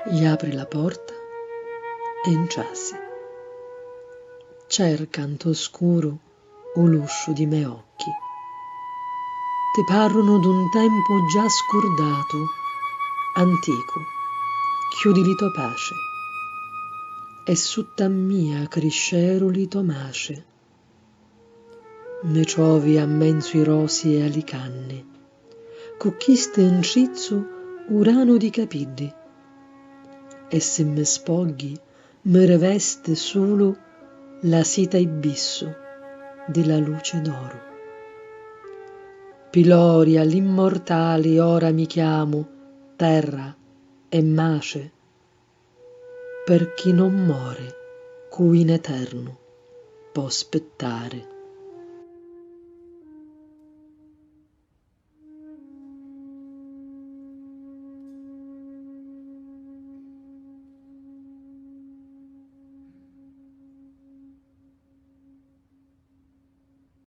Gli apri la porta e inciasi. Cercant oscuro o l'uscio di me occhi. Te parlano d'un tempo già scordato, antico, chiudi li to pace, e sutta mia criscero li to mace. Me trovi a menzo i rosi e ali canne, co chiste in cizzo urano di capiddi, e se me spoghi me reveste solo la sita ibisso della luce d'oro. Piloria l'immortali ora mi chiamo terra e mace, per chi non more, cui in eterno può aspettare.